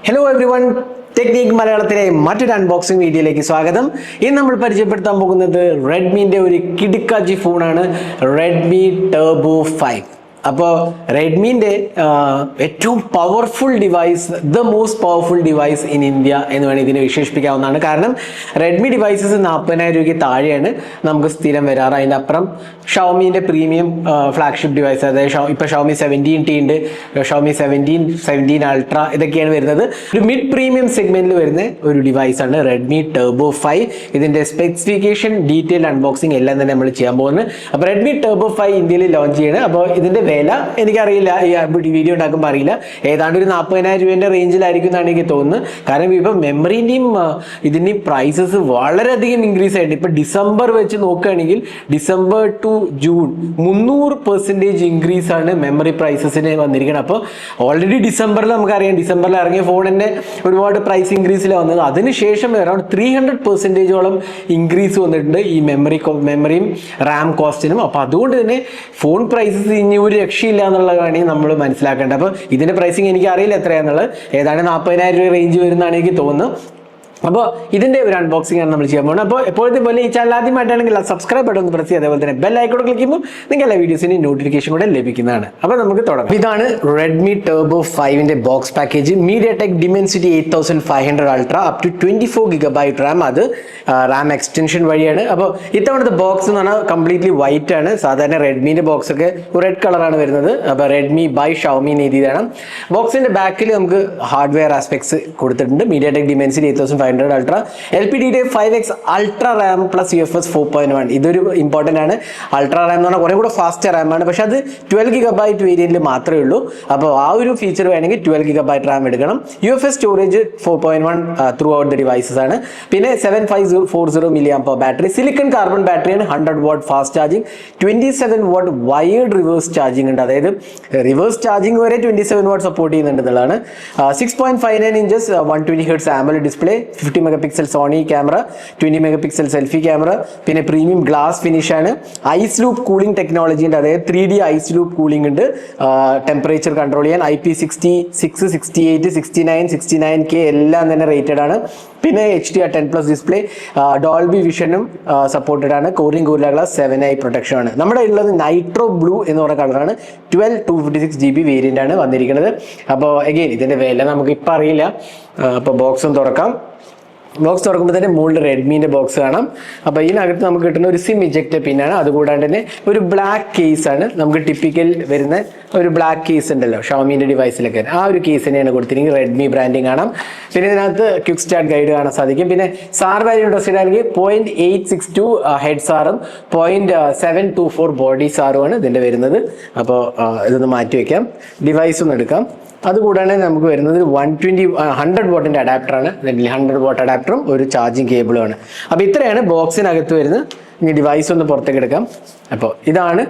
Hello everyone, technique മലയാളത്തിലെ മറ്റൊരു unboxing വീഡിയോയിലേക്ക് സ്വാഗതം. ഇന്ന് നമ്മൾ പരിചയപ്പെടുത്താൻ പോകുന്നത് റെഡ്മിൻ്റെ ഒരു കിടുക്കാച്ചി ഫോണാണ് റെഡ്മി ടർബോ 5. അപ്പോൾ റെഡ്മിൻ്റെ ഏറ്റവും powerful device, the most powerful device in India എന്ന് വേണമെങ്കിൽ ഇതിനെ വിശേഷിപ്പിക്കാവുന്നതാണ്. കാരണം റെഡ്മി ഡിവൈസസ് 40,000 രൂപയ്ക്ക് താഴെയാണ് നമുക്ക് സ്ഥിരം വരാറ്. അതിൻ്റെ അപ്പുറം ഷവോമിൻ്റെ പ്രീമിയം ഫ്ലാഗ്ഷിപ്പ് ഡിവൈസ്, അതായത് ഇപ്പോൾ ഷവോമി 17T ഉണ്ട്, ഷവോമി 17 അൾട്ര, ഇതൊക്കെയാണ് വരുന്നത്. ഒരു മിഡ് പ്രീമിയം സെഗ്മെന്റിൽ വരുന്ന ഒരു ഡിവൈസാണ് റെഡ്മി ടർബോ 5. ഇതിൻ്റെ സ്പെസിഫിക്കേഷൻ, ഡീറ്റെയിൽ അൺബോക്സിംഗ് എല്ലാം തന്നെ നമ്മൾ ചെയ്യാൻ പോകുന്നത്. അപ്പോൾ റെഡ്മി ടർബോ 5 ഇന്ത്യയിൽ ലോഞ്ച് ചെയ്യണം. അപ്പോൾ ഇതിൻ്റെ വില എനിക്കറിയില്ല, ഈ വീഡിയോ ഉണ്ടാക്കുമ്പോൾ അറിയില്ല, ഏതാണ്ട് ഒരു 40,000 രൂപേൻ്റെ റേഞ്ചിലായിരിക്കും എന്നാണ് എനിക്ക് തോന്നുന്നത്. കാരണം ഇപ്പോൾ മെമ്മറിൻ്റെയും ഇതിൻ്റെയും പ്രൈസസ് വളരെയധികം ഇൻക്രീസ് ആയിട്ട്, ഇപ്പോൾ ഡിസംബർ വെച്ച് നോക്കുകയാണെങ്കിൽ ഡിസംബർ ടു ജൂൺ 300% ഇൻക്രീസ് ആണ് മെമ്മറി പ്രൈസസിന് വന്നിരിക്കുന്നത്. അപ്പോൾ ഓൾറെഡി ഡിസംബറിൽ നമുക്കറിയാം, ഡിസംബറിൽ ഇറങ്ങിയ ഫോണിൻ്റെ ഒരുപാട് പ്രൈസ് ഇൻക്രീസിലാണ് വന്നത്. അതിനുശേഷം അറൗണ്ട് 300%ഓളം ഇൻക്രീസ് വന്നിട്ടുണ്ട് ഈ മെമ്മറിയും റാം കോസ്റ്റിനും. അപ്പോൾ അതുകൊണ്ട് തന്നെ ഫോൺ പ്രൈസസ് ഇനി ഒരു രക്ഷയില്ല എന്നുള്ളതാണ് നമ്മൾ മനസ്സിലാക്കേണ്ടത്. അപ്പോൾ ഇതിൻ്റെ പ്രൈസിങ് എനിക്ക് അറിയില്ല എത്രയാണെന്നുള്ളത്, ഏതാണ്ട് 40,000 രൂപ റേഞ്ച് വരുന്നതാണ് എനിക്ക് തോന്നുന്നത്. അപ്പോൾ ഇതിൻ്റെ ഒരു അൺബോക്സിംഗ് ആണ് നമ്മൾ ചെയ്യാൻ പോകുന്നത്. അപ്പോൾ എപ്പോഴത്തെ പോലെ ഈ ചാനൽ ആദ്യമായിട്ടാണെങ്കിൽ സബ്സ്ക്രൈബ് ബട്ടൺ ഒന്ന് പ്രസ് ചെയ്യുക, അതേപോലെ തന്നെ ബെൽ ഐക്കൺ ക്ലിക്ക് ചെയ്യുമ്പോൾ നിങ്ങൾക്ക് എല്ലാ വീഡിയോസിൻ്റെയും നോട്ടിഫിക്കേഷൻ കൂടെ ലഭിക്കുന്നതാണ്. അപ്പോൾ നമുക്ക് തുടങ്ങാം. ഇതാണ് റെഡ്മി ടർബോ 5ൻ്റെ box package. MediaTek Dimensity 8500 ultra, up to 24 GB RAM. അത് റാം എക്സ്റ്റൻഷൻ വഴിയാണ്. അപ്പോൾ ഇത്തവണത്തെ ബോക്സ് എന്ന് പറഞ്ഞാൽ കംപ്ലീറ്റ്ലി വൈറ്റ് ആണ്. സാധാരണ റെഡ്മിൻ്റെ ബോക്സ് ഒക്കെ റെഡ് കളറാണ് വരുന്നത്. അപ്പോൾ റെഡ്മി ബൈ ഷവോമി എന്ന് എഴുതിയതാണ്. ബോക്സിൻ്റെ ബാക്കിൽ നമുക്ക് ഹാർഡ്വെയർ ആസ്പെക്ട്സ് കൊടുത്തിട്ടുണ്ട്. MediaTek Dimensity 8500 ultra, LPDDR5X ultra Ram plus UFS 4.1. ഇതൊരു ഇമ്പോർട്ടൻ്റ് ആണ്. അൾട്ര റാം എന്ന് പറഞ്ഞാൽ കുറേ കൂടെ ഫാസ്റ്റ് റാമാണ്, പക്ഷെ അത് 12 GB വേരിയന്റിൽ മാത്രമേ ഉള്ളൂ. അപ്പോൾ ആ ഒരു ഫീച്ചർ വേണമെങ്കിൽ 12 GB റാം എടുക്കണം. UFS storage 4.1 through out the devices ആണ്. പിന്നെ 7540 mAh ബാറ്ററി, സിലിക്കൺ കാർബൺ ബാറ്ററിയാണ്. 100 watt fast charging, 27 watt wired reverse charging ഉണ്ട്. അതായത് റിവേഴ്സ് ചാർജിങ് വരെ 27 watt സപ്പോർട്ട് ചെയ്യുന്നുണ്ട് എന്നുള്ളതാണ്. 6.59 inches 120 Hz AMOLED display, 50 MP Sony camera, 20 MP selfie camera, പിന്നെ premium glass finish ആണ്. ഐസ് ലൂപ്പ് കൂളിംഗ് ടെക്നോളജി ഉണ്ട്, അതായത് 3D ഐസ് ലൂപ്പ് കൂളിംഗ് ഉണ്ട്. ടെമ്പറേച്ചർ കൺട്രോൾ ചെയ്യാൻ IP66, 68, 69, 69K എല്ലാം തന്നെ റേറ്റഡ് ആണ്. പിന്നെ HDR 10+ ഡിസ്പ്ലേ, ഡോൾബി വിഷനും സപ്പോർട്ടഡ് ആണ്. Coring gorilla glass 7i protection ആണ്. നമ്മുടെ ഉള്ളത് നൈട്രോ ബ്ലൂ എന്ന് പറയുന്ന കളറാണ്. 12 256 GB വേരിയന്റ് ആണ് വന്നിരിക്കുന്നത്. അപ്പോൾ അഗെയിൻ ഇതിൻ്റെ വില നമുക്ക് ഇപ്പം അറിയില്ല. അപ്പോൾ ബോക്സും തുറക്കാം. ബോക്സ് തുറക്കുമ്പോൾ തന്നെ മുകളിൽ റെഡ്മീൻ്റെ ബോക്സ് കാണാം. അപ്പോൾ ഇതിനകത്ത് നമുക്ക് കിട്ടുന്ന ഒരു സിം ഇജക്റ്റ് പിന്നാണ്. അതുകൂടാണ്ട് തന്നെ ഒരു ബ്ലാക്ക് കേസാണ്. നമുക്ക് ടിപ്പിക്കൽ വരുന്ന ഒരു ബ്ലാക്ക് കേസ് ഉണ്ടല്ലോ ഷവോമീൻ്റെ ഡിവൈസിലൊക്കെ, ആ ഒരു കേസ് തന്നെയാണ് കൊടുത്തിരിക്കുന്നത്. റെഡ്മി ബ്രാൻഡിങ് കാണാം. പിന്നെ ഇതിനകത്ത് ക്വിക്ക് സ്റ്റാർട്ട് ഗൈഡ് കാണാൻ സാധിക്കും. പിന്നെ സാർ വാല്യൂ ഇൻട്രസ്റ്റ് ആണെങ്കിൽ 0.862 ഹെഡ് സാറും 0.724 ബോഡി സാറുമാണ് ഇതിൻ്റെ വരുന്നത്. അപ്പോൾ ഇതൊന്ന് മാറ്റി വയ്ക്കാം. ഡിവൈസ് ഒന്ന് എടുക്കാം. അതുകൂടാതെ നമുക്ക് വരുന്നത് 100 വാട്ടിൻ്റെ അഡാപ്റ്ററാണ്. 100 വാട്ട് അഡാപ്റ്ററും ഒരു ചാർജിങ് കേബിളുമാണ്. അപ്പോൾ ഇത്രയാണ് ബോക്സിനകത്ത് വരുന്നത്. ഇനി ഡിവൈസ് ഒന്ന് പുറത്തേക്ക് എടുക്കാം. അപ്പോൾ ഇതാണ്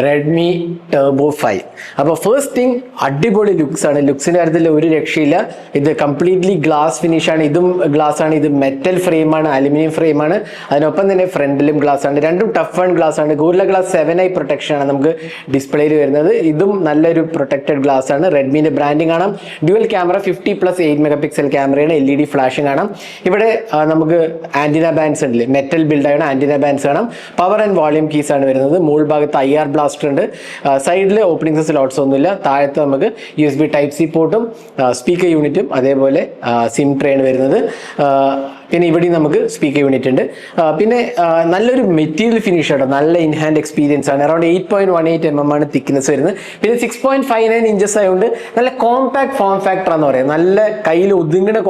റെഡ്മി ടർബോ 5. അപ്പോൾ ഫസ്റ്റ് തിങ്, അടിപൊളി ലുക്സ് ആണ്. ലുക്സിൻ്റെ കാര്യത്തിൽ ഒരു രക്ഷയില്ല. ഇത് കംപ്ലീറ്റ്ലി ഗ്ലാസ് ഫിനിഷ് ആണ്. ഇതും ഗ്ലാസ് ആണ്. ഇത് മെറ്റൽ ഫ്രെയിമാണ്, അലുമിനിയം ഫ്രെയിമാണ്. അതിനൊപ്പം തന്നെ ഫ്രണ്ടിലും ഗ്ലാസ് ആണ്. രണ്ടും ടഫ് ആൻഡ് ഗ്ലാസ് ആണ്. ഗോറില്ല ഗ്ലാസ് 7i പ്രൊട്ടക്ഷൻ ആണ് നമുക്ക് ഡിസ്പ്ലേയിൽ വരുന്നത്. ഇതും നല്ലൊരു പ്രൊട്ടക്റ്റഡ് ഗ്ലാസ് ആണ്. റെഡ്മിൻ്റെ ബ്രാൻഡിങ് കാണാം. ഡ്യുവൽ ക്യാമറ 50+8 MP ക്യാമറയാണ്. LED ഫ്ലാഷും കാണാം. ഇവിടെ നമുക്ക് ആൻറ്റിന ബാൻഡ്സ് ഉണ്ട്, മെറ്റൽ ബിൽഡാണ്. ആൻറ്റിന ബാൻഡ്സ് കാണാം. പവർ ആൻഡ് വോളിയം കീസ് ആണ് വരുന്നത്. മുകൾ ഭാഗത്ത് IR ബ്ലാസ്റ്റർ ഉണ്ട്. സൈഡിൽ ഓപ്പണിംഗ്സ് സ്ലോട്ട്സ് ഒന്നുമില്ല. താഴത്ത് നമുക്ക് USB Type-C പോർട്ടും സ്പീക്കർ യൂണിറ്റും അതേപോലെ സിം ട്രേയാണ് വരുന്നത്. പിന്നെ ഇവിടെ നമുക്ക് സ്പീക്കർ യൂണിറ്റ് ഉണ്ട്. പിന്നെ നല്ലൊരു മെറ്റീരിയൽ ഫിനിഷ് ആണ്. നല്ല ഇൻഹാൻഡ് എക്സ്പീരിയൻസ് ആണ്. അറൗണ്ട് 8.18 mm ആണ് തിക്നെസ് വരുന്നത്. പിന്നെ 6.59 inches ആയതുകൊണ്ട് നല്ല കോമ്പാക്ട് ഫോം ഫാക്ടർ എന്ന് പറയാം. നല്ല കയ്യിൽ ഒതുങ്ങുന്ന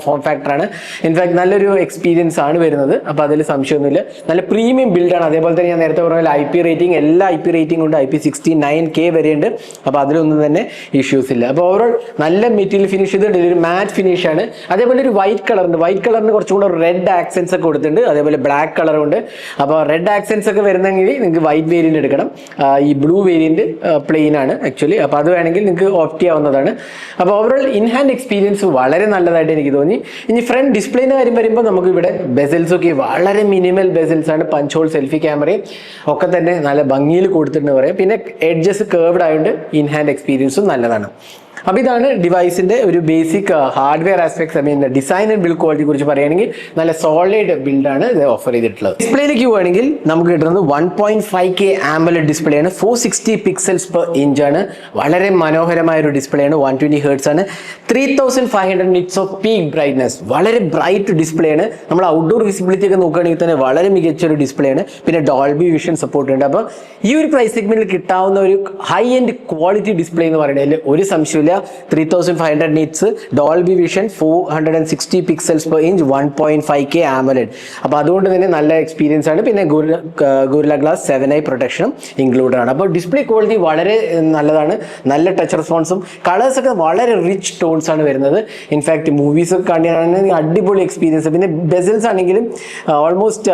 ഫോം ഫാക്ടറാണ്. ഇൻഫാക്ട് നല്ലൊരു എക്സ്പീരിയൻസ് ആണ് വരുന്നത്. അപ്പോൾ അതിൽ സംശയമൊന്നുമില്ല. നല്ല പ്രീമിയം ബിൽഡാണ്. അതേപോലെ തന്നെ ഞാൻ നേരത്തെ പറഞ്ഞ IP റേറ്റിംഗ്, എല്ലാ IP റേറ്റിംഗ് ഉണ്ട്. IP69K വരെയുണ്ട്. അപ്പോൾ അതിലൊന്നും തന്നെ ഇഷ്യൂസ് ഇല്ല. അപ്പോൾ ഓവറോൾ നല്ല മെറ്റീരിയൽ ഫിനിഷ് ചെയ്തിട്ടുണ്ട്. ഒരു മാറ്റ് ഫിനിഷ് ആണ്. അതേപോലെ ഒരു വൈറ്റ് കളറുണ്ട്. വൈറ്റ് കളറിന് കുറച്ചുകൂടെ റെഡ് ആക്സെൻസ് ഒക്കെ കൊടുത്തിട്ടുണ്ട്. അതേപോലെ ബ്ലാക്ക് കളറും ഉണ്ട്. അപ്പോൾ റെഡ് ആക്സെൻസ് ഒക്കെ വരുന്നെങ്കിൽ നിങ്ങൾക്ക് വൈറ്റ് വേരിയന്റ് എടുക്കണം. ഈ ബ്ലൂ വേരിയന്റ് പ്ലെയിൻ ആണ് ആക്ച്വലി. അപ്പോൾ അത് വേണമെങ്കിൽ നിങ്ങൾക്ക് ഓപ്റ്റ് ചെയ്യാവുന്നതാണ്. അപ്പോൾ ഓവറോൾ ഇൻഹാൻഡ് എക്സ്പീരിയൻസ് വളരെ നല്ലതായിട്ട് എനിക്ക് തോന്നി. ഇനി ഫ്രണ്ട് ഡിസ്പ്ലേൻ്റെ കാര്യം വരുമ്പോൾ നമുക്ക് ഇവിടെ ബെസൽസ് ഒക്കെ വളരെ മിനിമൽ ബെസൽസ് ആണ്. പഞ്ച് ഹോൾ സെൽഫി ക്യാമറയും ഒക്കെ തന്നെ നല്ല ഭംഗിയിൽ കൊടുത്തിട്ടുണ്ട് പറയാം. പിന്നെ എഡ്ജസ് കേർവ്ഡ് ആയതുകൊണ്ട് ഇൻഹാൻഡ് എക്സ്പീരിയൻസും നല്ലതാണ്. അപ്പോൾ ഇതാണ് ഡിവൈസിന്റെ ഒരു basic hardware aspects, I mean design and build quality കുറിച്ച് പറയുകയാണെങ്കിൽ നല്ല സോളിഡ് ബിൽഡാണ് ഇത് ഓഫർ ചെയ്തിട്ടുള്ളത്. ഡിസ്പ്ലേയിലേക്ക് പോവുകയാണെങ്കിൽ നമുക്ക് കിട്ടുന്നത് 1.5K AMOLED ഡിസ്പ്ലേ ആണ്, 460 പിക്സൽസ് പെർ ഇഞ്ച് ആണ്, വളരെ മനോഹരമായ ഒരു ഡിസ്പ്ലേ ആണ്, 120 ഹെർട്സ് ആണ്, 3500 നിറ്റ്സ് ഓഫ് പീക്ക് ബ്രൈറ്റ്നസ്, വളരെ ബ്രൈറ്റ് ഡിസ്പ്ലേ ആണ്. നമ്മൾ ഔട്ട്ഡോർ വിസിബിലിറ്റി ഒക്കെ നോക്കുകയാണെങ്കിൽ തന്നെ വളരെ മികച്ച ഒരു ഡിസ്പ്ലേ ആണ്. പിന്നെ ഡോൾബി വിഷൻ സപ്പോർട്ട് ഉണ്ട്. അപ്പോൾ ഈ ഒരു പ്രൈസ് സെഗ്മെന്റിൽ കിട്ടാവുന്ന ഒരു ഹൈ എൻഡ് ക്വാളിറ്റി ഡിസ്പ്ലേ എന്ന് പറയുന്നതിൽ ഒരു സംശയമില്ല. 3500 nits, Dolby vision, 460 pixels per inch, 1.5K AMOLED. അപ്പോൾ അതുകൊണ്ട് തന്നെ നല്ല എക്സ്പീരിയൻസ് ആണ്. പിന്നെ ഗോറില്ല ഗ്ലാസ് 7i പ്രൊട്ടക്ഷനും ഇൻക്ലൂഡഡ് ആണ്. അപ്പോൾ ഡിസ്പ്ലേ ക്വാളിറ്റി വളരെ നല്ലതാണ്, നല്ല ടച്ച് റെസ്പോൺസും, കളേഴ്സ് ഒക്കെ വളരെ റിച്ച് ടോൺസ് ആണ് വരുന്നത്. ഇൻഫാക്ട് മൂവീസ് ഒക്കെ കാണുകയാണെങ്കിൽ അടിപൊളി എക്സ്പീരിയൻസ്. പിന്നെ ബെസൽസ് ആണെങ്കിലും ഓൾമോസ്റ്റ്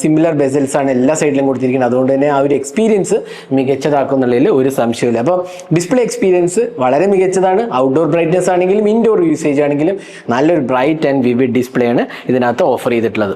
സിമിലർ ബെസൽസ് ആണ് എല്ലാ സൈഡിലും കൊടുത്തിരിക്കുന്നത്. അതുകൊണ്ട് തന്നെ ആ ഒരു എക്സ്പീരിയൻസ് മികച്ചതാക്കുന്നുള്ളതിൽ ഒരു സംശയമില്ല. അപ്പോൾ ഡിസ്പ്ലേ എക്സ്പീരിയൻസ് വളരെ മികച്ചതാണ്. ഔട്ട്ഡോർ ബ്രൈറ്റ്നസ് ആണെങ്കിലും ഇൻഡോർ യൂസേജ് ആണെങ്കിലും നല്ലൊരു ബ്രൈറ്റ് ആൻഡ് വിവിഡ് ഡിസ്പ്ലേ ആണ് ഇതിനകത്ത് ഓഫർ ചെയ്തിട്ടുള്ളത്.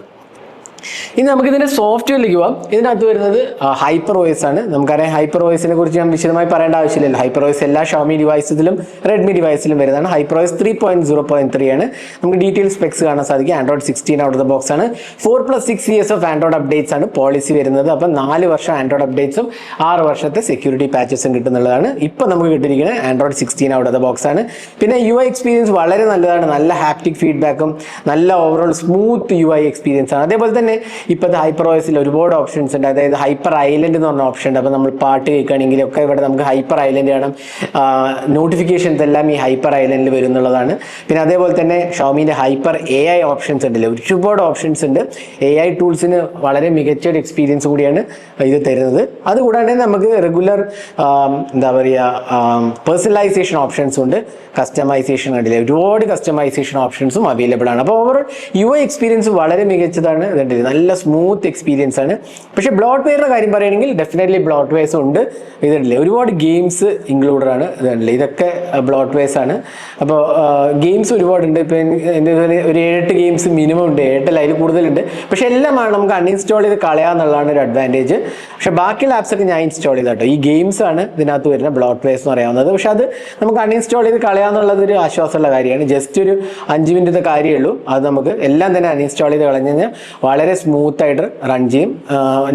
ഇനി നമുക്ക് ഇതിന്റെ സോഫ്റ്റ്വെയറിലേക്ക് പോകാം. ഇതിനകത്ത് വരുന്നത് ഹൈപ്പർ OS ആണ്. നമുക്കറിയാം ഹൈപ്പർ OSനെ കുറിച്ച് ഞാൻ വിശദമായി പറയേണ്ട ആവശ്യമില്ല. ഹൈപ്പർ OS എല്ലാ ഷോമി ഡിവൈസിലും റെഡ്മി ഡിവൈസിലും വരുന്നതാണ്. ഹൈപ്പർ OS 3.0.3 ആണ്. നമുക്ക് ഡീറ്റെയിൽ സ്പെക്സ് കാണാൻ സാധിക്കും. Android 16 out of the box ആണ്. 4+6 years ഓഫ് ആൻഡ്രോയിഡ് അപ്ഡേറ്റ്സ് ആണ് പോളിസി വരുന്നത്. അപ്പം 4 വർഷം ആൻഡ്രോയിഡ് അപ്ഡേറ്റ്സും 6 വർഷത്തെ സെക്യൂരിറ്റി പാച്ചസും കിട്ടുന്നുള്ളതാണ്. ഇപ്പം നമുക്ക് കിട്ടിയിരിക്കുന്നത് Android 16 out of the box ആണ്. പിന്നെ UI എക്സ്പീരിയൻസ് വളരെ നല്ലതാണ്. നല്ല ഹാപ്റ്റിക് ഫീഡ്ബാക്കും നല്ല ഓവറോൾ സ്മൂത്ത് UI എക്സ്പീരിയൻസ് ആണ്. അതേപോലെ തന്നെ ഇപ്പോഴത്തെ ഹൈപ്പർ OSൽ ഒരുപാട് ഓപ്ഷൻസ് ഉണ്ട്. അതായത് ഹൈപ്പർ ഐലൻഡ് എന്ന് പറഞ്ഞ ഓപ്ഷൻ ഉണ്ട്. അപ്പോൾ നമ്മൾ പാട്ട് കേൾക്കുകയാണെങ്കിലും ഒക്കെ ഇവിടെ നമുക്ക് ഹൈപ്പർ ഐലൻഡ് കാണാം. നോട്ടിഫിക്കേഷൻസ് എല്ലാം ഈ ഹൈപ്പർ ഐലൻഡിൽ വരുന്നുള്ളതാണ്. പിന്നെ അതേപോലെ തന്നെ ഷോമിൻ്റെ ഹൈപ്പർ AI ഓപ്ഷൻസ് ഉണ്ടല്ലോ, ഒരുപാട് ഓപ്ഷൻസ് ഉണ്ട്. AI ടൂൾസിന് വളരെ മികച്ച ഒരു എക്സ്പീരിയൻസ് കൂടിയാണ് ഇത് തരുന്നത്. അതുകൂടാതെ നമുക്ക് റെഗുലർ എന്താ പറയുക പേഴ്സണലൈസേഷൻ ഓപ്ഷൻസും ഉണ്ട്. കസ്റ്റമൈസേഷൻ കണ്ടില്ലേ, ഒരുപാട് കസ്റ്റമൈസേഷൻ ഓപ്ഷൻസും അവൈലബിൾ ആണ്. അപ്പോൾ ഓവറോൾ UI എക്സ്പീരിയൻസ് വളരെ മികച്ചതാണ്. ഇതുണ്ടല്ലേ നല്ല സ്മൂത്ത് എക്സ്പീരിയൻസ് ആണ്. പക്ഷേ ബ്ലോട്ട്വെയറിന്റെ കാര്യം പറയുകയാണെങ്കിൽ ഡെഫിനറ്റ്ലി ബ്ലോട്ട്വെയർസ് ഉണ്ട്. ഇതുണ്ടല്ലേ ഒരുപാട് ഗെയിംസ് ഇൻക്ലൂഡഡ് ആണ്. ഇതുണ്ടല്ലേ ഇതൊക്കെ ബ്ലോട്ട്വെയർസ് ആണ്. അപ്പോൾ ഗെയിംസ് ഒരുപാടുണ്ട്. ഇപ്പോൾ എൻ്റെ ഒരു 7-8 ഗെയിംസ് മിനിമം ഉണ്ട്, 7 അതിൽ കൂടുതലുണ്ട്. പക്ഷെ എല്ലാമാണ് നമുക്ക് അൺഇൻസ്റ്റാൾ ചെയ്ത് കളയാന്നുള്ളതാണ് ഒരു അഡ്വാൻറ്റേജ്. പക്ഷെ ബാക്കിയുള്ള ആപ്സ് ഒക്കെ ഞാൻ ഇൻസ്റ്റാൾ ചെയ്ത കേട്ടോ. ഈ ഗെയിംസ് ആണ് ഇതിനകത്ത് വരുന്ന ബ്ലോട്ട്വെയർസ് എന്ന് പറയാവുന്നത്. പക്ഷെ അത് നമുക്ക് അൺഇൻസ്റ്റാൾ ചെയ്ത് കളയാന്നുള്ളത് ഒരു ആശ്വാസമുള്ള കാര്യമാണ്. ജസ്റ്റ് ഒരു 5 മിനിറ്റത്തെ കാര്യമേ ഉള്ളൂ. അത് നമുക്ക് എല്ലാം തന്നെ അൺഇൻസ്റ്റാൾ ചെയ്ത് കളഞ്ഞു കഴിഞ്ഞാൽ വളരെ സ്മൂത്ത് ആയിട്ട് റൺ ചെയ്യും.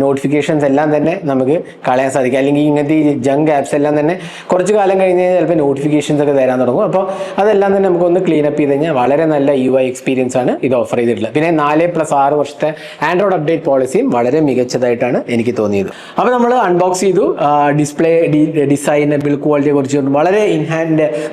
നോട്ടിഫിക്കേഷൻസ് എല്ലാം തന്നെ നമുക്ക് കളയാൻ സാധിക്കും. അല്ലെങ്കിൽ ഇങ്ങനത്തെ ഈ ജങ്ക് ആപ്സ് എല്ലാം തന്നെ കുറച്ച് കാലം കഴിഞ്ഞ് കഴിഞ്ഞാൽ ചിലപ്പോൾ നോട്ടിഫിക്കേഷൻസ് ഒക്കെ തരാൻ തുടങ്ങും. അപ്പോൾ അതെല്ലാം തന്നെ നമുക്കൊന്ന് ക്ലീൻ അപ്പ് ചെയ്ത് കഴിഞ്ഞാൽ വളരെ നല്ല UI എക്സ്പീരിയൻസ് ആണ് ഇത് ഓഫർ ചെയ്തിട്ടുള്ളത്. പിന്നെ 4+6 വർഷത്തെ ആൻഡ്രോയിഡ് അപ്ഡേറ്റ് പോളിസിയും വളരെ മികച്ചതായിട്ടാണ് എനിക്ക് തോന്നിയത്. അപ്പോൾ നമ്മൾ അൺബോക്സ് ചെയ്തു. ഡിസ്പ്ലേ ഡിസൈൻ ബിൽഡ് ക്വാളിറ്റിയെ കുറിച്ച് വളരെ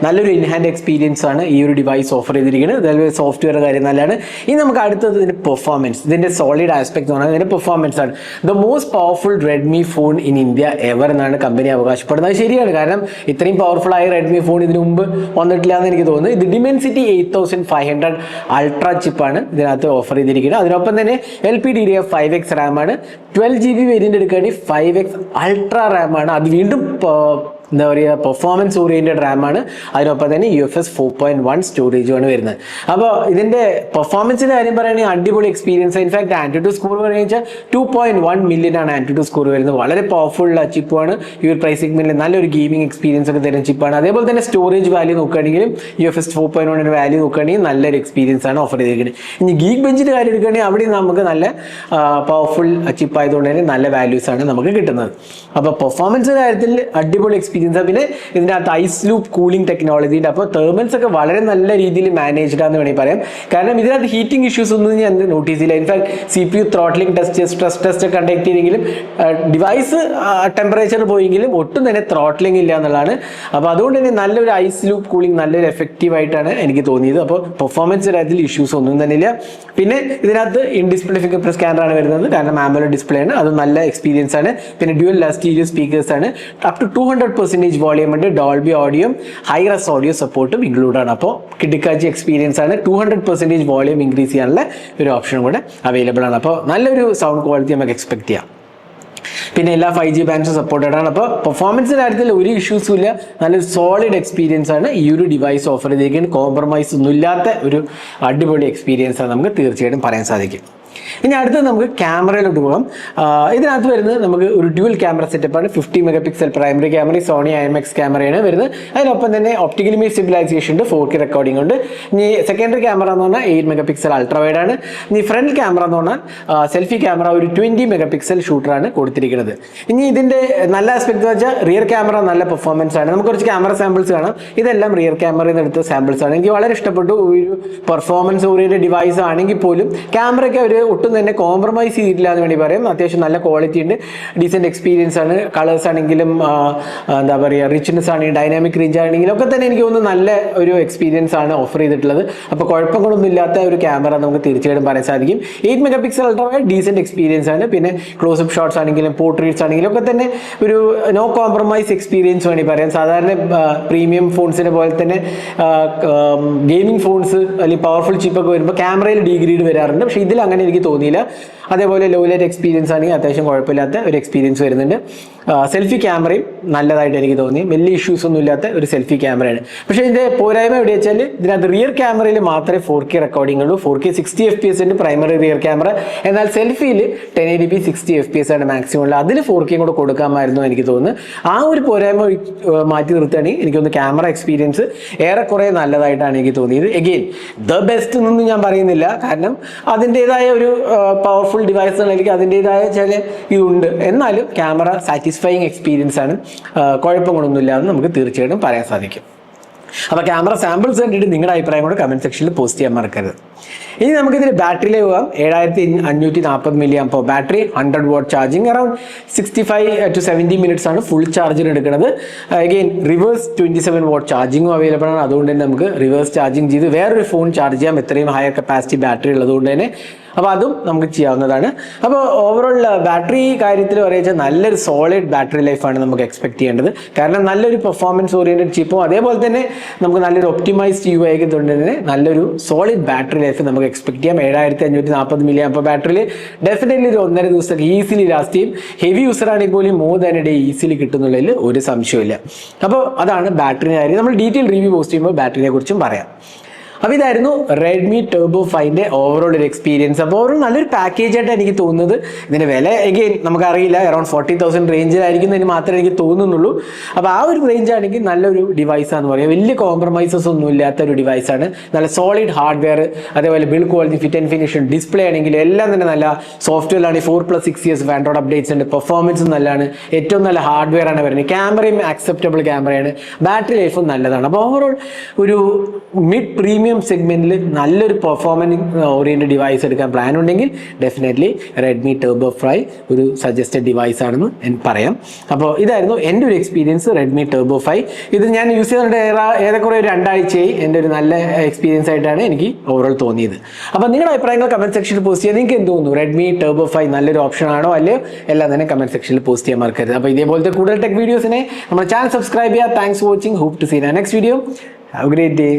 നല്ലൊരു ഇൻഹാൻഡ് എക്സ്പീരിയൻസ് ആണ് ഈ ഒരു ഡിവൈസ് ഓഫർ ചെയ്തിരിക്കുന്നത്. അതുപോലെ സോഫ്റ്റ്വെയർ കാര്യം നല്ലതാണ്. ഇനി നമുക്ക് അടുത്തത് ഇതിന്റെ പെർഫോമൻസ്, ഇതിന്റെ സോളിഡ് ആസ്പെക്ട് എന്ന് പറയുന്നത് ഇതിന്റെ പെർഫോമൻസ് ആണ്. The most powerful Redmi phone in India ever എന്നാണ് കമ്പനി അവകാശപ്പെടുന്നത്. ശരിയാണ്, കാരണം ഇത്രയും പവർഫുൾ ആയ റെഡ്മി ഫോൺ ഇതിനു മുമ്പ് വന്നിട്ടില്ല എന്ന് എനിക്ക് തോന്നുന്നു. ഇത് Dimensity 8500 അൾട്രാ ചിപ്പാണ് ഇതിനകത്ത് ഓഫർ ചെയ്തിരിക്കുന്നത്. അതിനൊപ്പം തന്നെ LPDDR 5X റാം ആണ്. 12GB വേരിയന്റ് എടുക്കുകയാണെങ്കിൽ 5X അൾട്രാ റാം ആണ്. അത് വീണ്ടും എന്താ പറയുക പെർഫോമൻസ് ഓറിയന്റഡ് റാമാണ്. അതിനൊപ്പം തന്നെ UFS 4.1 സ്റ്റോറേജുമാണ് വരുന്നത്. അപ്പോൾ ഇതിന്റെ പെർഫോമൻസിന്റെ കാര്യം പറയുകയാണെങ്കിൽ അടിപൊളി എക്സ്പീരിയൻസ്. ഇൻഫാക്ട് ആൻറ്റുടു സ്കോർ പറയുക 2.1 മില്യൺ ആണ് ആൻറ്റുടു സ്കോർ വരുന്നത്. വളരെ പവർഫുൾ ചിപ്പാണ്. ഈ ഒരു പ്രൈസ് സെഗ്മെന്റിൽ നല്ലൊരു ഗെയിമിംഗ് എക്സ്പീരിയൻസ് ഒക്കെ തരുന്ന ചിപ്പാണ്. അതേപോലെ തന്നെ സ്റ്റോറേജ് വാല്യൂ നോക്കുകയാണെങ്കിലും UFS 4.1 വാല്യൂ നോക്കുകയാണെങ്കിൽ നല്ലൊരു എക്സ്പീരിയൻസ് ആണ് ഓഫർ ചെയ്തിരിക്കുന്നത്. ഇനി ഗീക്ക് ബെഞ്ചിന്റെ കാര്യം എടുക്കുകയാണെങ്കിൽ അവിടെ നമുക്ക് നല്ല പവർഫുൾ ചിപ്പ് ആയതുകൊണ്ട് തന്നെ നല്ല വാല്യൂസ് ആണ് നമുക്ക് കിട്ടുന്നത്. അപ്പോൾ പെർഫോമൻസിന്റെ കാര്യത്തിൽ അടിപൊളി എക്സ്പീരിയൻസ്. പിന്നെ ഇതിനകത്ത് ഐസ് ലൂപ്പ് കൂളിംഗ് ടെക്നോളജി ഉണ്ട്. അപ്പോൾ തെർമൽസ് ഒക്കെ വളരെ നല്ല രീതിയിൽ മാനേജ്ഡ് ആണെന്ന് വേണമെങ്കിൽ പറയാം. കാരണം ഇതിനകത്ത് ഹീറ്റിംഗ് ഇഷ്യൂസ് ഒന്നും ഞാൻ നോട്ടീസ് ചെയ്യില്ല. In fact CPU throttling test, stress test ഒക്കെ കണ്ടക്ട് ചെയ്തെങ്കിലും ഡിവൈസ് ടെമ്പറേച്ചർ പോയെങ്കിലും ഒട്ടും തന്നെ ത്രോട്ട്ലിംഗ് ഇല്ല എന്നുള്ളതാണ്. അപ്പോൾ അതുകൊണ്ട് തന്നെ നല്ലൊരു ഐസ് ലൂപ്പ് കൂളിംഗ് നല്ലൊരു എഫക്റ്റീവ് ആയിട്ടാണ് എനിക്ക് തോന്നിയത്. അപ്പോൾ പെർഫോമൻസ് കാര്യത്തിൽ ഇഷ്യൂസ് ഒന്നും തന്നെ ഇല്ല. പിന്നെ ഇതിനകത്ത് ഇൻ ഡിസ്പ്ലേ ഫിംഗർ പ്രിന്റ് സ്കാനറാണ് വരുന്നത്. കാരണം AMOLED ഡിസ്പ്ലേ ആണ്, അത് നല്ല എക്സ്പീരിയൻസ് ആണ്. പിന്നെ ഡ്യുവൽ സ്റ്റീരിയോ സ്പീക്കേഴ്സ് ആണ്. അപ് ടു 200% വോളിയം ഉണ്ട്. ഡോൾബി ഓഡിയോ ഹൈറസ് ഓഡിയോ സപ്പോർട്ടും ഇൻക്ലൂഡ് ആണ്. അപ്പോൾ കിടുക്കാച്ചി എക്സ്പീരിയൻസ് ആണ്. 200% വോളിയം ഇൻക്രീസ് ചെയ്യാനുള്ള ഒരു ഓപ്ഷനും കൂടെ അവൈലബിൾ ആണ്. അപ്പോൾ നല്ലൊരു സൗണ്ട് ക്വാളിറ്റി നമുക്ക് എക്സ്പെക്ട് ചെയ്യാം. പിന്നെ എല്ലാ 5G ബാൻഡ്സും സപ്പോർട്ടഡ് ആണ്. അപ്പോൾ പെർഫോമൻസിന്റെ കാര്യത്തിൽ ഒരു ഇഷ്യൂസും ഇല്ല. നല്ലൊരു സോളിഡ് എക്സ്പീരിയൻസ് ആണ് ഈ ഒരു ഡിവൈസ് ഓഫർ ചെയ്തിരിക്കുന്നത്. കോംപ്രമൈസ് ഒന്നും ഇല്ലാത്ത ഒരു അടിപൊളി എക്സ്പീരിയൻസ് ആണ് നമുക്ക് തീർച്ചയായിട്ടും പറയാൻ സാധിക്കും. ഇനി അടുത്തത് നമുക്ക് ക്യാമറയിലോട്ട് പോകാം. ഇതിനകത്ത് വരുന്നത് നമുക്ക് ഒരു ഡ്യുവൽ ക്യാമറ സെറ്റപ്പാണ്. 50 mega pixel primary camera, Sony IMX ക്യാമറയാണ് വരുന്നത്. അതിനൊപ്പം തന്നെ ഒപ്റ്റിക്കൽ ഇമേജ് സ്റ്റെബിലൈസേഷൻ ഉണ്ട്, 4K റെക്കോർഡിംഗ് ഉണ്ട്. ഇനി സെക്കൻഡറി ക്യാമറ എന്ന് പറഞ്ഞാൽ 8 മെഗാ പിക്സൽ അൾട്രാ വൈഡ് ആണ്. ഇനി ഫ്രണ്ട് ക്യാമറ എന്ന് പറഞ്ഞാൽ സെൽഫി ക്യാമറ ഒരു 20 മെഗാ പിക്സൽ ഷൂട്ടറാണ് കൊടുത്തിരിക്കുന്നത്. ഇനി ഇതിന്റെ നല്ല ആസ്പെക്ട് എന്ന് വെച്ചാൽ റിയർ ക്യാമറ നല്ല പെർഫോമൻസ് ആണ്. നമുക്ക് കുറച്ച് ക്യാമറ സാമ്പിൾസ് കാണാം. ഇതെല്ലാം റിയർ ക്യാമറയിൽ നിന്ന് എടുത്ത സാമ്പിൾസ് ആണ്. എനിക്ക് വളരെ ഇഷ്ടപ്പെട്ടു. ഒരു പെർഫോമൻസ് ഓറിയന്റഡ് ഡിവൈസ് ആണെങ്കിൽ പോലും ക്യാമറയ്ക്ക് അവർ ഒട്ടും തന്നെ കോംപ്രമൈസ് ചെയ്തിട്ടില്ല എന്ന് വേണ്ടി പറയാം. അത്യാവശ്യം നല്ല ക്വാളിറ്റി ഉണ്ട്, ഡീസെന്റ് എക്സ്പീരിയൻസ് ആണ്. കളേഴ്സ് ആണെങ്കിലും എന്താ പറയുക, റിച്ച്നെസ് ആണെങ്കിലും ഡൈനാമിക് റേഞ്ച് ആണെങ്കിലും ഒക്കെ തന്നെ എനിക്ക് തോന്നുന്നു നല്ല ഒരു എക്സ്പീരിയൻസ് ആണ് ഓഫർ ചെയ്തിട്ടുള്ളത്. അപ്പോൾ കുഴപ്പങ്ങളൊന്നും ഇല്ലാത്ത ഒരു ക്യാമറ നമുക്ക് തീർച്ചയായിട്ടും പറയാൻ സാധിക്കും. 8 mega pixel ultra wide decent experience ആണ്. പിന്നെ ക്ലോസപ്പ് ഷോട്ട്സ് ആണെങ്കിലും പോർട്രേറ്റ്സ് ആണെങ്കിലും ഒക്കെ തന്നെ ഒരു നോ കോംപ്രമൈസ് എക്സ്പീരിയൻസ് വേണ്ടി പറയാം. സാധാരണ പ്രീമിയം ഫോൺസിനെ പോലെ തന്നെ ഗെയിമിംഗ് ഫോൺസ് അല്ലെങ്കിൽ പവർഫുൾ ചിപ്പൊക്കെ വരുമ്പോൾ ക്യാമറയിൽ ഡീഗ്രേഡ് വരാറുണ്ട്. പക്ഷേ ഇതിൽ അങ്ങനെ എനിക്ക് തോന്നിയില്ല. അതേപോലെ ലോ ലൈറ്റ് എക്സ്പീരിയൻസ് ആണെങ്കിൽ അത്യാവശ്യം കുഴപ്പമില്ലാത്ത ഒരു എക്സ്പീരിയൻസ് വരുന്നുണ്ട്. സെൽഫി ക്യാമറയും നല്ലതായിട്ട് എനിക്ക് തോന്നി. വലിയ ഇഷ്യൂസ് ഒന്നും ഇല്ലാത്ത ഒരു സെൽഫി ക്യാമറയാണ്. പക്ഷേ ഇതിന്റെ പോരായ്മ എവിടെ വെച്ചാൽ ഇതിനകത്ത് റിയർ ക്യാമറയിൽ മാത്രമേ 4K റെക്കോർഡിംഗ് ഉള്ളൂ. 4K 60 FPS ഉണ്ട് പ്രൈമറി റിയർ ക്യാമറ. എന്നാൽ സെൽഫിയിൽ 1080p 60 FPS ആണ് മാക്സിമം ഉള്ളത്. അതിൽ 4K കൂടെ കൊടുക്കാമായിരുന്നു എനിക്ക് തോന്നുന്നു. ആ ഒരു പോരായ്മ മാറ്റി നിർത്തുകയാണെങ്കിൽ എനിക്കൊന്ന് ക്യാമറ എക്സ്പീരിയൻസ് ഏറെക്കുറെ നല്ലതായിട്ടാണ് എനിക്ക് തോന്നിയത്. എഗെയിൻ ദ ബെസ്റ്റ് എന്നൊന്നും ഞാൻ പറയുന്നില്ല, കാരണം അതിൻ്റെതായ ഒരു പവർഫുൾ ഡിവൈസുകളിലേക്ക് അതിൻ്റെതായ ചില ഇതുണ്ട്. എന്നാലും ക്യാമറ സാറ്റിസ്ഫൈയിങ് എക്സ്പീരിയൻസ് ആണ്. കുഴപ്പങ്ങളൊന്നുമില്ല എന്ന് നമുക്ക് തീർച്ചയായിട്ടും പറയാൻ സാധിക്കും. അപ്പോൾ ക്യാമറ സാമ്പിൾസ് കണ്ടിട്ട് നിങ്ങളുടെ അഭിപ്രായം കൂടെ കമന്റ് സെക്ഷനിൽ പോസ്റ്റ് ചെയ്യാൻ മറക്കരുത്. ഇനി നമുക്കിതിന് ബാറ്ററിയിലേക്ക് പോകാം. 7540 mAh battery, 100 what charging, around 65 to 70 minutes ആണ് ഫുൾ ചാർജിന് എടുക്കുന്നത്. അഗെയിൻ റിവേഴ്സ് 27 വാട്ട് ചാർജിങ്ങും അവൈലബിൾ ആണ്. അതുകൊണ്ട് തന്നെ നമുക്ക് റിവേഴ്സ് ചാർജിങ് ചെയ്ത് വേറൊരു ഫോൺ ചാർജ് ചെയ്യാം, ഇത്രയും ഹയർ കപ്പാസിറ്റി ബാറ്ററി ഉള്ളതുകൊണ്ട് തന്നെ. അപ്പോൾ അതും നമുക്ക് ചെയ്യാവുന്നതാണ്. അപ്പോൾ ഓവറോൾ ബാറ്ററി കാര്യത്തിൽ പറയുക നല്ലൊരു സോളിഡ് ബാറ്ററി ലൈഫാണ് നമുക്ക് എക്സ്പെക്ട് ചെയ്യേണ്ടത്. കാരണം നല്ലൊരു പെർഫോമൻസ് ഓറിയന്റഡ് ചിപ്പും അതേപോലെ തന്നെ നമുക്ക് നല്ലൊരു ഒപ്റ്റിമൈസ്ഡ് UI ആയതുകൊണ്ട് തന്നെ നല്ലൊരു സോളിഡ് ബാറ്ററി ലൈഫ് നമുക്ക് എക്സ്പെക്ട് ചെയ്യാം. 7540 mAh ബാറ്ററിയിൽ ഡെഫിനറ്റ്ലി ഒരു 1.5 ദിവസത്തേക്ക് ഈസിലി ലാസ്റ്റ് ചെയ്യും. ഹെവി യൂസർ ആണെങ്കിൽ പോലും more than a day easily കിട്ടുന്നുള്ളതിൽ ഒരു സംശയമില്ല. അപ്പോൾ അതാണ് ബാറ്ററിൻ്റെ കാര്യം. നമ്മൾ ഡീറ്റെയിൽ റിവ്യൂ പോസ്റ്റ് ചെയ്യുമ്പോൾ ബാറ്ററിനെ കുറിച്ചും പറയാം. അപ്പോൾ ഇതായിരുന്നു റെഡ്മി ടർബോ 5ന്റെ ഓവറോൾ ഒരു എക്സ്പീരിയൻസ്. അപ്പോൾ ഓവറോൾ നല്ലൊരു പാക്കേജ് ആയിട്ട് എനിക്ക് തോന്നുന്നത്. ഇതിന്റെ വില എഗെയിൻ നമുക്കറിയില്ല, അറൌണ്ട് 40,000 റേഞ്ചിലായിരിക്കുന്നതിന് മാത്രമേ എനിക്ക് തോന്നുന്നുള്ളൂ. അപ്പോൾ ആ ഒരു റേഞ്ച് ആണെങ്കിൽ നല്ലൊരു ഡിവൈസാന്ന് പറയാം. വലിയ കോംപ്രമൈസസ് ഒന്നും ഇല്ലാത്ത ഒരു ഡിവൈസാണ്. നല്ല സോളിഡ് ഹാർഡ്വെയർ, അതേപോലെ build quality, fit and finish, display ആണെങ്കിലും എല്ലാം തന്നെ നല്ല സോഫ്റ്റ്വെയർ ആണ്. 4+6 years ആൻഡ്രോയിഡ് അപ്ഡേറ്റ്സ് ഉണ്ട്. പെർഫോമൻസും നല്ലതാണ്. ഏറ്റവും നല്ല ഹാർഡ്വെയർ ആണ് വരുന്നത്. ക്യാമറയും ആക്സെപ്റ്റബിൾ ക്യാമറയാണ്. ബാറ്ററി ലൈഫും നല്ലതാണ്. അപ്പോൾ ഓവറോൾ ഒരു മിഡ് പ്രീമിയം സെഗ്മെന്റിൽ നല്ലൊരു പെർഫോമൻസ് ഓറിയന്റഡ് ഡിവൈസ് എടുക്കാൻ പ്ലാൻ ഉണ്ടെങ്കിൽ ഡെഫിനറ്റ്ലി റെഡ്മി ടർബോ 5 ഒരു സജസ്റ്റഡ് ഡിവൈസ് ആണെന്ന് എനിക്ക് പറയാം. അപ്പോൾ ഇതായിരുന്നു എൻ്റെ ഒരു എക്സ്പീരിയൻസ് റെഡ്മി ടർബോ 5. ഇത് ഞാൻ യൂസ് ചെയ്തിട്ട് ഏറെക്കുറെ 2 ആഴ്ചയായി. എൻ്റെ ഒരു നല്ല എക്സ്പീരിയൻസ് ആയിട്ടാണ് എനിക്ക് ഓവറോൾ തോന്നിയത്. അപ്പോൾ നിങ്ങളുടെ അഭിപ്രായങ്ങൾ കമന്റ് സെക്ഷനിൽ പോസ്റ്റ് ചെയ്യാൻ. നിങ്ങൾക്ക് എന്ത് തോന്നുന്നു? റെഡ്മി ടർബോ 5 നല്ലൊരു ഓപ്ഷൻ ആണോ അല്ലയോ എല്ലാം തന്നെ കമന്റ് സെക്ഷനിൽ പോസ്റ്റ് ചെയ്യാൻ മറക്കരുത്. അപ്പോൾ ഇതേപോലത്തെ കൂടുതൽ ടെക് വീഡിയോസിനെ നമ്മുടെ ചാനൽ സബ്സ്ക്രൈബ് ചെയ്യുക. Thanks for watching. Hope to see next video. Have a great day.